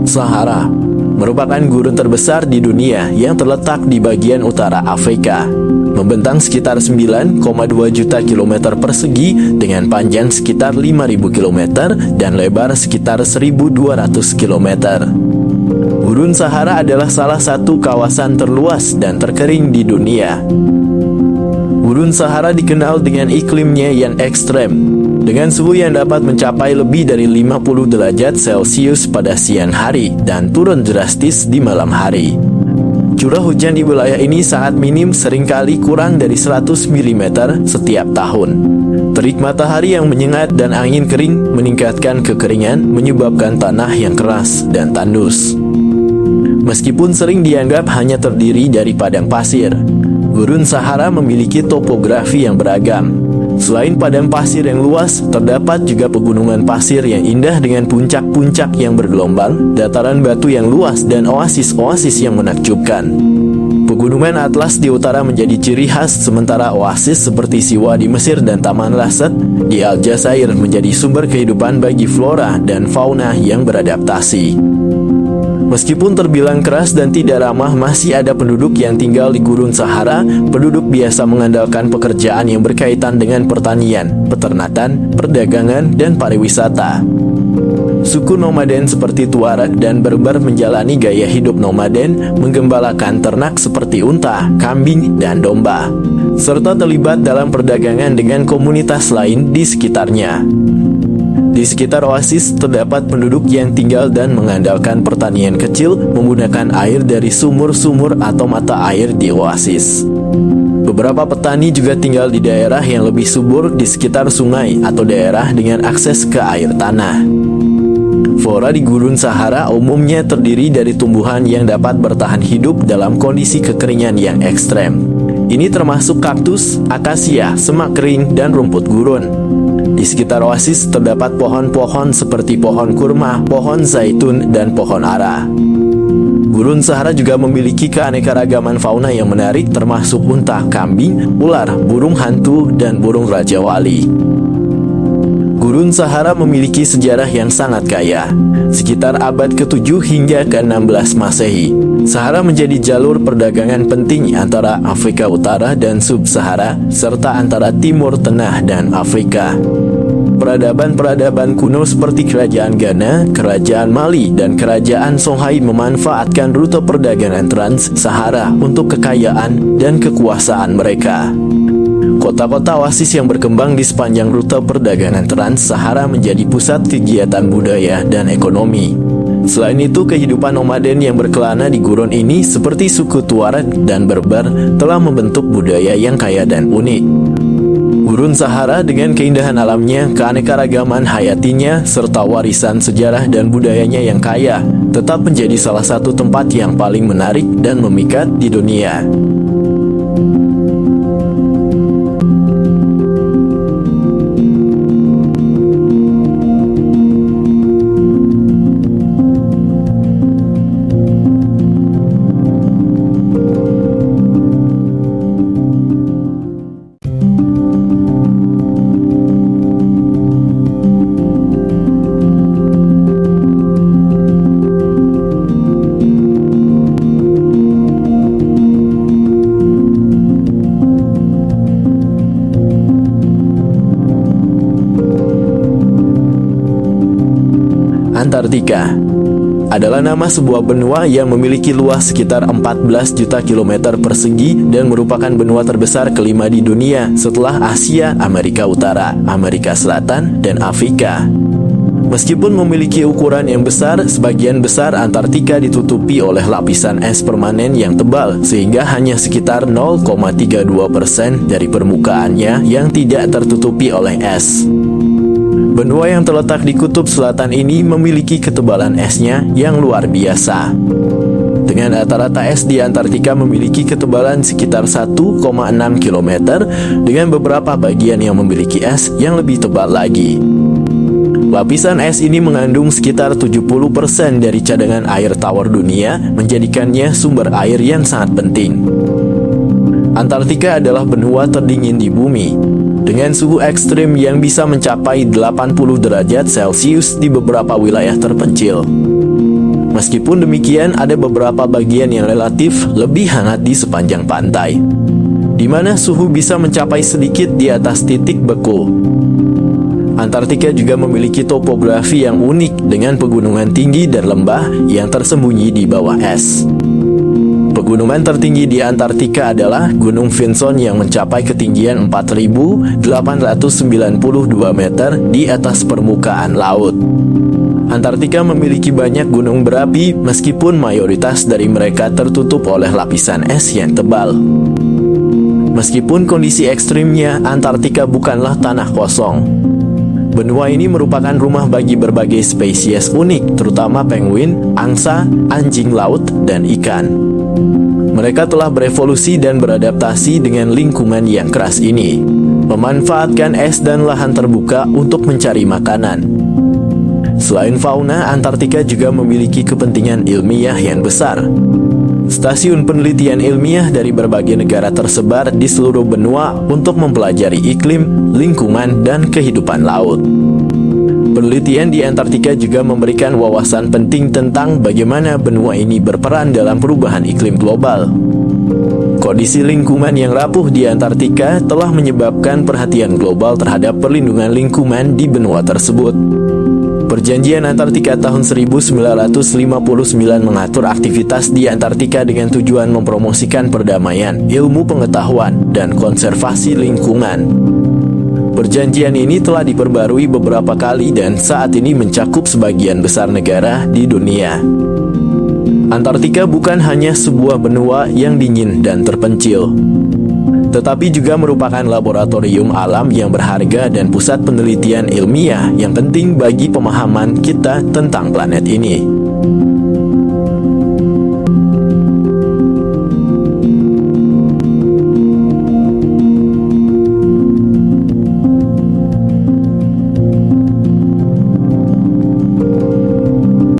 Sahara merupakan gurun terbesar di dunia yang terletak di bagian utara Afrika, membentang sekitar 9,2 juta kilometer persegi dengan panjang sekitar 5.000 km dan lebar sekitar 1.200 km. Gurun Sahara adalah salah satu kawasan terluas dan terkering di dunia. Gurun Sahara dikenal dengan iklimnya yang ekstrem, dengan suhu yang dapat mencapai lebih dari 50 derajat Celcius pada siang hari dan turun drastis di malam hari. Curah hujan di wilayah ini sangat minim, seringkali kurang dari 100 mm setiap tahun. Terik matahari yang menyengat dan angin kering meningkatkan kekeringan, menyebabkan tanah yang keras dan tandus. Meskipun sering dianggap hanya terdiri dari padang pasir, Gurun Sahara memiliki topografi yang beragam. Selain padang pasir yang luas, terdapat juga pegunungan pasir yang indah dengan puncak-puncak yang bergelombang, dataran batu yang luas, dan oasis-oasis yang menakjubkan. Pegunungan Atlas di utara menjadi ciri khas, sementara oasis seperti Siwa di Mesir dan Taman Lasset di Aljazair menjadi sumber kehidupan bagi flora dan fauna yang beradaptasi. Meskipun terbilang keras dan tidak ramah, masih ada penduduk yang tinggal di Gurun Sahara. Penduduk biasa mengandalkan pekerjaan yang berkaitan dengan pertanian, peternakan, perdagangan, dan pariwisata. Suku nomaden seperti Tuareg dan Berber menjalani gaya hidup nomaden, menggembalakan ternak seperti unta, kambing, dan domba, serta terlibat dalam perdagangan dengan komunitas lain di sekitarnya. Di sekitar oasis terdapat penduduk yang tinggal dan mengandalkan pertanian kecil menggunakan air dari sumur-sumur atau mata air di oasis. Beberapa petani juga tinggal di daerah yang lebih subur di sekitar sungai atau daerah dengan akses ke air tanah. Flora di Gurun Sahara umumnya terdiri dari tumbuhan yang dapat bertahan hidup dalam kondisi kekeringan yang ekstrem. Ini termasuk kaktus, akasia, semak kering, dan rumput gurun. Di sekitar oasis terdapat pohon-pohon seperti pohon kurma, pohon zaitun, dan pohon ara. Gurun Sahara juga memiliki keanekaragaman fauna yang menarik, termasuk unta, kambing, ular, burung hantu, dan burung raja wali. Gurun Sahara memiliki sejarah yang sangat kaya. Sekitar abad ke-7 hingga ke-16 Masehi, Sahara menjadi jalur perdagangan penting antara Afrika Utara dan Sub-Sahara, serta antara Timur Tengah dan Afrika. Peradaban-peradaban kuno seperti Kerajaan Ghana, Kerajaan Mali, dan Kerajaan Songhai memanfaatkan rute perdagangan Trans-Sahara untuk kekayaan dan kekuasaan mereka. Kota-kota oasis yang berkembang di sepanjang rute perdagangan Trans-Sahara menjadi pusat kegiatan budaya dan ekonomi. Selain itu, kehidupan nomaden yang berkelana di gurun ini seperti suku Tuareg dan Berber telah membentuk budaya yang kaya dan unik. Gurun Sahara dengan keindahan alamnya, keanekaragaman hayatinya, serta warisan sejarah dan budayanya yang kaya, tetap menjadi salah satu tempat yang paling menarik dan memikat di dunia. Antartika adalah nama sebuah benua yang memiliki luas sekitar 14 juta kilometer persegi dan merupakan benua terbesar kelima di dunia setelah Asia, Amerika Utara, Amerika Selatan, dan Afrika. Meskipun memiliki ukuran yang besar, sebagian besar Antartika ditutupi oleh lapisan es permanen yang tebal, sehingga hanya sekitar 0,32% dari permukaannya yang tidak tertutupi oleh es. Benua yang terletak di kutub selatan ini memiliki ketebalan esnya yang luar biasa. Dengan rata-rata es di Antartika memiliki ketebalan sekitar 1,6 km dengan beberapa bagian yang memiliki es yang lebih tebal lagi. Lapisan es ini mengandung sekitar 70% dari cadangan air tawar dunia, menjadikannya sumber air yang sangat penting. Antartika adalah benua terdingin di bumi, dengan suhu ekstrim yang bisa mencapai 80 derajat Celcius di beberapa wilayah terpencil. Meskipun demikian, ada beberapa bagian yang relatif lebih hangat di sepanjang pantai, di mana suhu bisa mencapai sedikit di atas titik beku. Antartika juga memiliki topografi yang unik dengan pegunungan tinggi dan lembah yang tersembunyi di bawah es. Pegunungan tertinggi di Antartika adalah Gunung Vinson yang mencapai ketinggian 4.892 meter di atas permukaan laut. Antartika memiliki banyak gunung berapi meskipun mayoritas dari mereka tertutup oleh lapisan es yang tebal. Meskipun kondisi ekstrimnya, Antartika bukanlah tanah kosong. Benua ini merupakan rumah bagi berbagai spesies unik, terutama penguin, angsa, anjing laut, dan ikan. Mereka telah berevolusi dan beradaptasi dengan lingkungan yang keras ini, memanfaatkan es dan lahan terbuka untuk mencari makanan. Selain fauna, Antartika juga memiliki kepentingan ilmiah yang besar. Stasiun penelitian ilmiah dari berbagai negara tersebar di seluruh benua untuk mempelajari iklim, lingkungan, dan kehidupan laut. Penelitian di Antartika juga memberikan wawasan penting tentang bagaimana benua ini berperan dalam perubahan iklim global. Kondisi lingkungan yang rapuh di Antartika telah menyebabkan perhatian global terhadap perlindungan lingkungan di benua tersebut. Perjanjian Antartika tahun 1959 mengatur aktivitas di Antartika dengan tujuan mempromosikan perdamaian, ilmu pengetahuan, dan konservasi lingkungan. Perjanjian ini telah diperbarui beberapa kali dan saat ini mencakup sebagian besar negara di dunia. Antartika bukan hanya sebuah benua yang dingin dan terpencil, tetapi juga merupakan laboratorium alam yang berharga dan pusat penelitian ilmiah yang penting bagi pemahaman kita tentang planet ini.